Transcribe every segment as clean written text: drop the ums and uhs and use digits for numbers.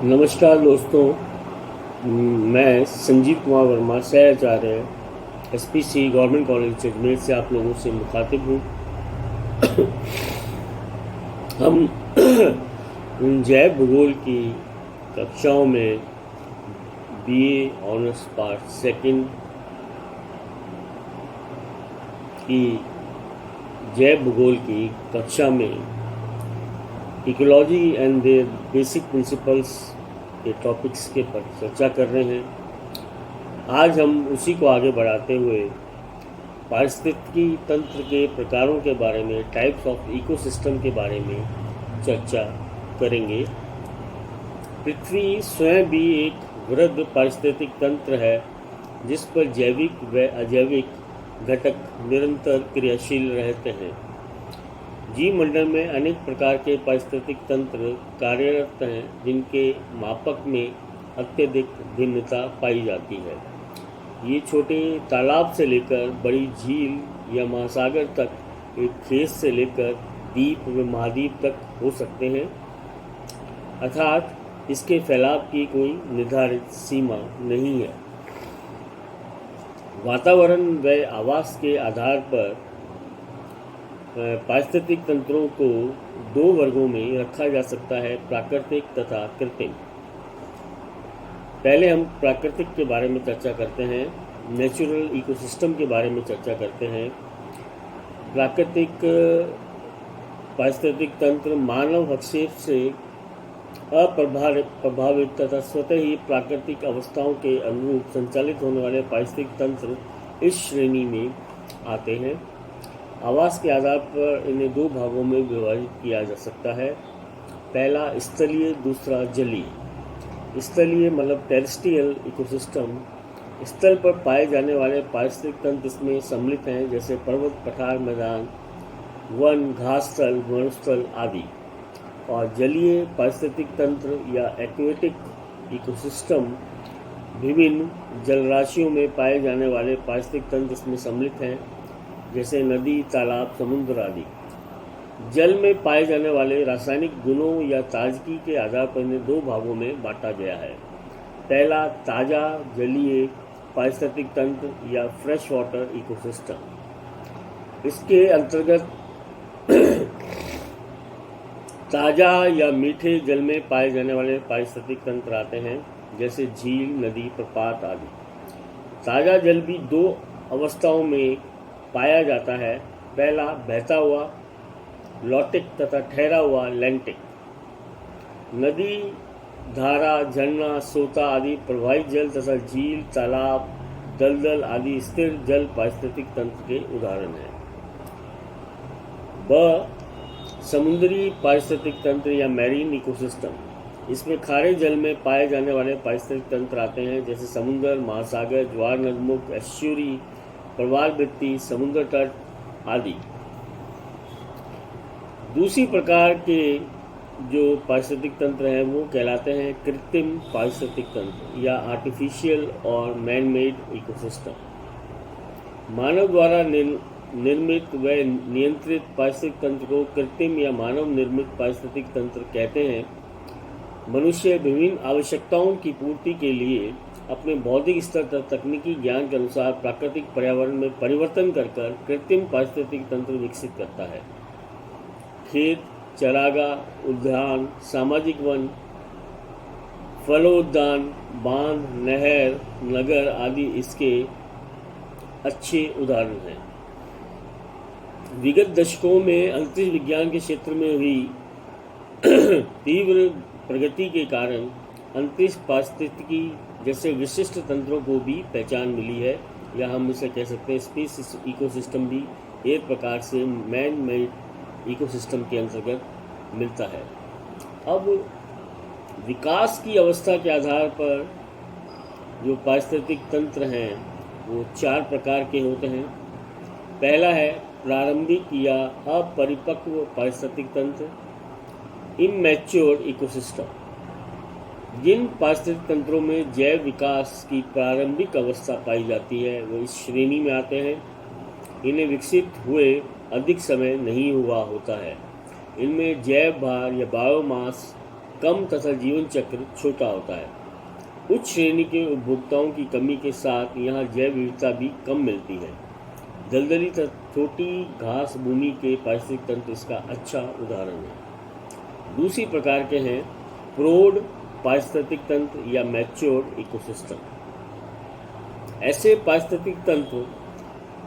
नमस्कार दोस्तों। मैं संजीव कुमार वर्मा, सहआचार्य एसपीसी गवर्नमेंट कॉलेज अजमेर से आप लोगों से मुखातिब हूँ। हम जैव भूगोल की कक्षाओं में बीए ऑनर्स पार्ट सेकंड की जैव भूगोल की कक्षा में ecology and their basic principles के टॉपिक्स के पर चर्चा कर रहे हैं। आज हम उसी को आगे बढ़ाते हुए पारिस्थितिकी तंत्र के प्रकारों के बारे में, टाइप्स ऑफ इकोसिस्टम के बारे में चर्चा करेंगे। पृथ्वी स्वयं भी एक वृहद पारिस्थितिक तंत्र है जिस पर जैविक व अजैविक घटक निरंतर क्रियाशील रहते हैं। जीव मंडल में अनेक प्रकार के पारिस्थितिक तंत्र कार्यरत हैं जिनके मापक में अत्यधिक भिन्नता पाई जाती है। ये छोटे तालाब से लेकर बड़ी झील या महासागर तक, एक खेत से लेकर द्वीप व महाद्वीप तक हो सकते हैं, अर्थात इसके फैलाव की कोई निर्धारित सीमा नहीं है। वातावरण व आवास के आधार पर पारिस्थितिक तंत्रों को दो वर्गों में रखा जा सकता है, प्राकृतिक तथा कृत्रिम। पहले हम प्राकृतिक के बारे में चर्चा करते हैं, नेचुरल इकोसिस्टम के बारे में चर्चा करते हैं। प्राकृतिक पारिस्थितिक तंत्र मानव हस्तक्षेप से अप्रभावित तथा स्वतः ही प्राकृतिक अवस्थाओं के अनुरूप संचालित होने वाले पारिस्थितिक तंत्र इस श्रेणी में आते हैं। आवास के आधार पर इन्हें दो भागों में विभाजित किया जा सकता है। पहला स्थलीय, दूसरा जलीय। स्थलीय मतलब टेरेस्ट्रियल इकोसिस्टम, स्थल पर पाए जाने वाले पारिस्थितिक तंत्र इसमें सम्मिलित हैं, जैसे पर्वत, पठार, मैदान, वन, घास स्थल, मरुस्थल आदि। और जलीय पारिस्थितिक तंत्र या एक्वेटिक इकोसिस्टम विभिन्न जलराशियों में पाए जाने वाले पारिस्थितिक तंत्र इसमें सम्मिलित हैं, जैसे नदी, तालाब, समुद्र आदि। जल में पाए जाने वाले रासायनिक गुणों या ताजगी के आधार पर इन्हें दो भागों में बांटा गया है। पहला ताज़ा जलीय पारिस्थितिक तंत्र या फ्रेश वाटर इकोसिस्टम। इसके अंतर्गत ताज़ा या मीठे जल में पाए जाने वाले पारिस्थितिक तंत्र आते हैं, जैसे झील, नदी, प्रपात आदि। ताज़ा जल भी दो अवस्थाओं में पाया जाता है। पहला बहता हुआ लॉटिक तथा ठहरा हुआ लैंटिक। नदी, धारा, झरना, सोता आदि प्रवाहित जल तथा झील, तालाब, दलदल आदि स्थिर जल पारिस्थितिक तंत्र के उदाहरण हैं। समुद्री पारिस्थितिक तंत्र या मैरीन इकोसिस्टम। इसमें खारे जल में पाए जाने वाले पारिस्थितिक तंत्र आते हैं, जैसे समुद्र, महासागर, ज्वार नदमुख, एस्चुरी, प्रवाल वृत्ति, समुद्र तट आदि। दूसरी प्रकार के जो पारिस्थितिक तंत्र हैं वो कहलाते हैं कृत्रिम पारिस्थितिक तंत्र या आर्टिफिशियल और मैन मेड इकोसिस्टम। मानव द्वारा निर्मित व नियंत्रित पारिस्थितिक तंत्र को कृत्रिम या मानव निर्मित पारिस्थितिक तंत्र कहते हैं। मनुष्य विभिन्न आवश्यकताओं की पूर्ति के लिए अपने बौद्धिक स्तर तक तकनीकी ज्ञान के अनुसार प्राकृतिक पर्यावरण में परिवर्तन कर कृत्रिम पारिस्थितिक तंत्र विकसित करता है। खेत, चरागाह, उद्यान, सामाजिक वन, फलोद्यान, बांध, नहर, नगर आदि इसके अच्छे उदाहरण हैं। विगत दशकों में अंतरिक्ष विज्ञान के क्षेत्र में हुई तीव्र प्रगति के कारण अंतरिक्ष पारिस्थितिकी जैसे विशिष्ट तंत्रों को भी पहचान मिली है, या हम इसे कह सकते हैं स्पेस इकोसिस्टम भी एक प्रकार से मैन मेड इकोसिस्टम के अंतर्गत मिलता है। अब विकास की अवस्था के आधार पर जो पारिस्थितिक तंत्र हैं वो चार प्रकार के होते हैं। पहला है प्रारंभिक या अपरिपक्व पारिस्थितिक तंत्र, इमैच्योर इकोसिस्टम। जिन पारिस्थितिक तंत्रों में जैव विकास की प्रारंभिक अवस्था पाई जाती है वो इस श्रेणी में आते हैं। इन्हें विकसित हुए अधिक समय नहीं हुआ होता है। इनमें जैव भार या बायोमास कम तथा जीवन चक्र छोटा होता है। उच्च श्रेणी के उपभोक्ताओं की कमी के साथ यहाँ जैव विविधता भी कम मिलती है। दलदली तथा छोटी घास भूमि के पारिस्थितिक तंत्र इसका अच्छा उदाहरण है। दूसरी प्रकार के हैं प्रौढ़ पारिस्थितिक तंत्र या मैच्योर्ड इकोसिस्टम। ऐसे पारिस्थितिक तंत्र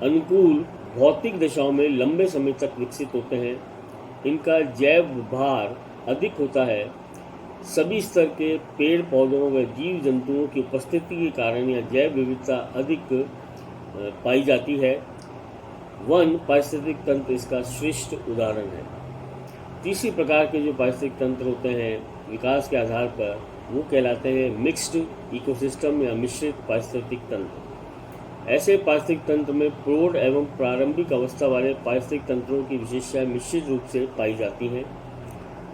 अनुकूल भौतिक दशाओं में लंबे समय तक विकसित होते हैं। इनका जैव भार अधिक होता है। सभी स्तर के पेड़ पौधों व जीव जंतुओं की उपस्थिति के कारण यह जैव विविधता अधिक पाई जाती है। वन पारिस्थितिक तंत्र इसका श्रेष्ठ उदाहरण है। तीसरी प्रकार के जो पारिस्थितिक तंत्र होते हैं विकास के आधार पर, वो कहलाते हैं मिक्स्ड इकोसिस्टम या मिश्रित पारिस्थितिक तंत्र। ऐसे पारिस्थितिक तंत्र में प्रौढ़ एवं प्रारंभिक अवस्था वाले पारिस्थितिक तंत्रों की विशेषताएं मिश्रित रूप से पाई जाती हैं।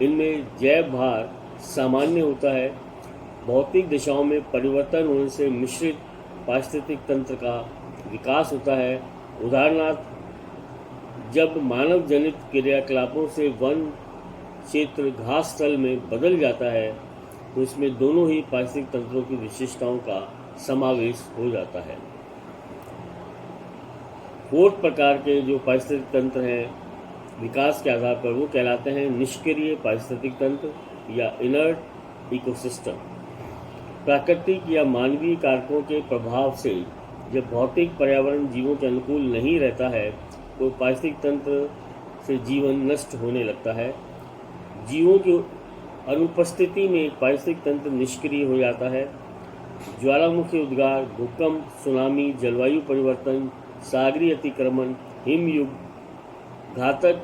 इनमें जैव भार सामान्य होता है। भौतिक दिशाओं में परिवर्तन होने से मिश्रित पारिस्थितिक तंत्र का विकास होता है। उदाहरणार्थ, जब मानव जनित क्रियाकलापों से वन क्षेत्र घास स्थल में बदल जाता है तो इसमें दोनों ही पारिस्थितिक तंत्रों की विशेषताओं का समावेश हो जाता है। फोर्थ प्रकार के जो पारिस्थितिक तंत्र हैं विकास के आधार पर, वो कहलाते हैं निष्क्रिय पारिस्थितिक तंत्र या इनर्ट इकोसिस्टम। प्राकृतिक या मानवीय कारकों के प्रभाव से जब भौतिक पर्यावरण जीवों के अनुकूल नहीं रहता है तो पारिस्थितिक तंत्र से जीवन नष्ट होने लगता है। जीवों की अनुपस्थिति में पारिस्थितिक तंत्र निष्क्रिय हो जाता है। ज्वालामुखी उद्गार, भूकंप, सुनामी, जलवायु परिवर्तन, सागरीय अतिक्रमण, हिमयुग, घातक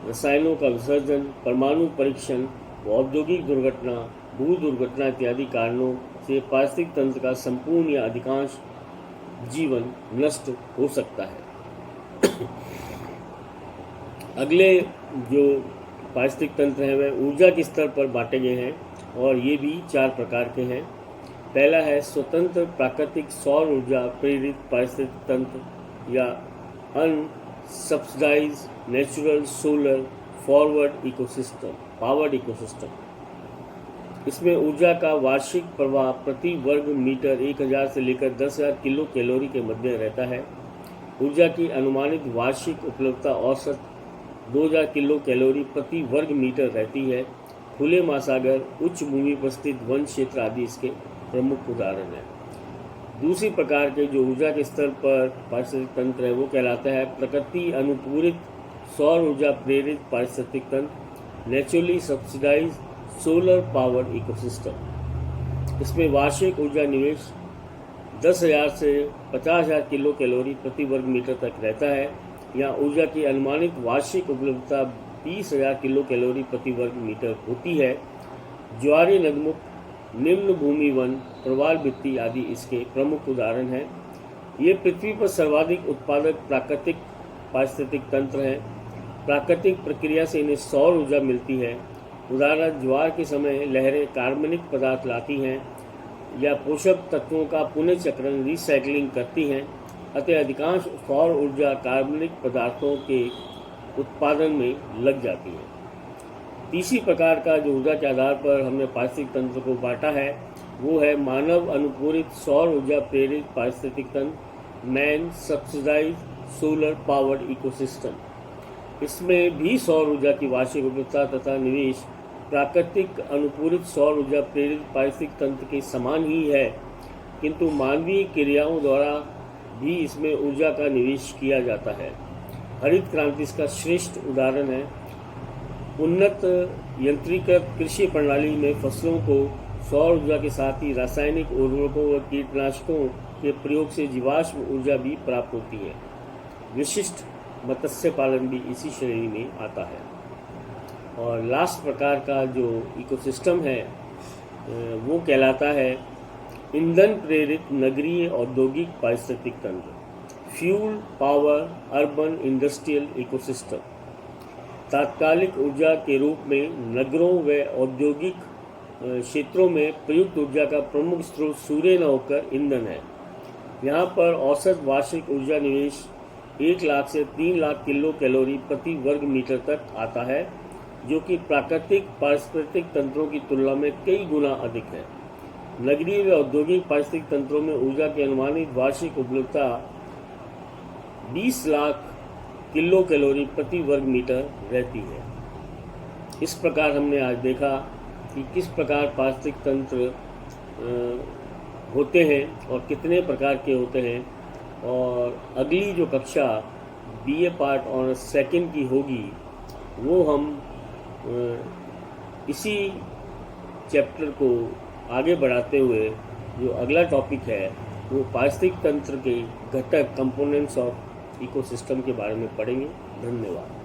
रसायनों का विसर्जन, परमाणु परीक्षण, औद्योगिक दुर्घटना, भू दुर्घटना इत्यादि कारणों से पारिस्थितिक तंत्र का संपूर्ण या अधिकांश जीवन नष्ट हो सकता है। अगले जो पारिस्थितिक तंत्र हैं वह ऊर्जा के स्तर पर बांटे गए हैं और ये भी 4 प्रकार के हैं। पहला है स्वतंत्र प्राकृतिक सौर ऊर्जा प्रेरित पारिस्थितिक तंत्र या unsubsidise natural solar forward ecosystem powered ecosystem. इसमें ऊर्जा का वार्षिक प्रवाह प्रति वर्ग मीटर 1000 से लेकर 10,000 किलो कैलोरी के मध्य रहता है। ऊर्जा की अनुमानित वार्षिक उपलब्धता औसत 2000 किलो कैलोरी प्रति वर्ग मीटर रहती है। खुले महासागर, उच्च भूमि पर स्थित वन क्षेत्र आदि इसके प्रमुख उदाहरण हैं। दूसरी प्रकार के जो ऊर्जा के स्तर पर पारिस्थितिक तंत्र है वो कहलाता है प्रकृति अनुपूरित सौर ऊर्जा प्रेरित पारिस्थितिक तंत्र naturally subsidise solar power ecosystem. इसमें वार्षिक ऊर्जा निवेश 10,000 से 50,000 किलो कैलोरी प्रति वर्ग मीटर तक रहता है। यहाँ ऊर्जा की अनुमानित वार्षिक उपलब्धता 20,000 किलो कैलोरी प्रति वर्ग मीटर होती है। ज्वारीय नदमुख, निम्न भूमि वन, प्रवाल भित्ति आदि इसके प्रमुख उदाहरण हैं। ये पृथ्वी पर सर्वाधिक उत्पादक प्राकृतिक पारिस्थितिक तंत्र हैं। प्राकृतिक प्रक्रिया से इन्हें सौर ऊर्जा मिलती है। उदाहरण, ज्वार के समय लहरें कार्बनिक पदार्थ लाती हैं या पोषक तत्वों का पुनः चक्रण रिसाइकलिंग करती हैं। अतः अधिकांश सौर ऊर्जा कार्बनिक पदार्थों के उत्पादन में लग जाती है। तीसरी प्रकार का जो ऊर्जा के आधार पर हमने पारिस्थितिक तंत्र को बांटा है वो है मानव अनुपूरित सौर ऊर्जा प्रेरित पारिस्थितिक तंत्र man subsidise solar powered ecosystem. इसमें भी सौर ऊर्जा की वार्षिक उपलब्धता तथा निवेश प्राकृतिक अनुपूरित सौर ऊर्जा प्रेरित पारिस्थितिक तंत्र के समान ही है, किंतु मानवीय क्रियाओं द्वारा भी इसमें ऊर्जा का निवेश किया जाता है। हरित क्रांति इसका श्रेष्ठ उदाहरण है। उन्नत यंत्रीकृत कृषि प्रणाली में फसलों को सौर ऊर्जा के साथ ही रासायनिक उर्वरकों व कीटनाशकों के प्रयोग से जीवाश्म ऊर्जा भी प्राप्त होती है। विशिष्ट मत्स्य पालन भी इसी श्रेणी में आता है। और लास्ट प्रकार का जो इकोसिस्टम है वो कहलाता है ईंधन प्रेरित नगरीय औद्योगिक पारिस्थितिक तंत्र fuel power urban industrial ecosystem. तात्कालिक ऊर्जा के रूप में नगरों व औद्योगिक क्षेत्रों में प्रयुक्त ऊर्जा का प्रमुख स्रोत सूर्य न होकर ईंधन है। यहाँ पर औसत वार्षिक ऊर्जा निवेश 1 लाख से 3 लाख किलो कैलोरी प्रति वर्ग मीटर तक आता है। जो कि प्राकृतिक पारिस्थितिक तंत्रों की तुलना में कई गुना अधिक है। नगरीय व औद्योगिक पारिस्थितिक तंत्रों में ऊर्जा की अनुमानित वार्षिक उपलब्धता 20 लाख किलो कैलोरी प्रति वर्ग मीटर रहती है। इस प्रकार हमने आज देखा कि किस प्रकार पारिस्थितिक तंत्र होते हैं और कितने प्रकार के होते हैं, और अगली जो कक्षा BA पार्ट ऑनर्स सेकंड की होगी वो हम इसी चैप्टर को आगे बढ़ाते हुए जो अगला टॉपिक है वो पारिस्थितिक तंत्र के घटक कंपोनेंट्स ऑफ इकोसिस्टम के बारे में पढ़ेंगे। धन्यवाद।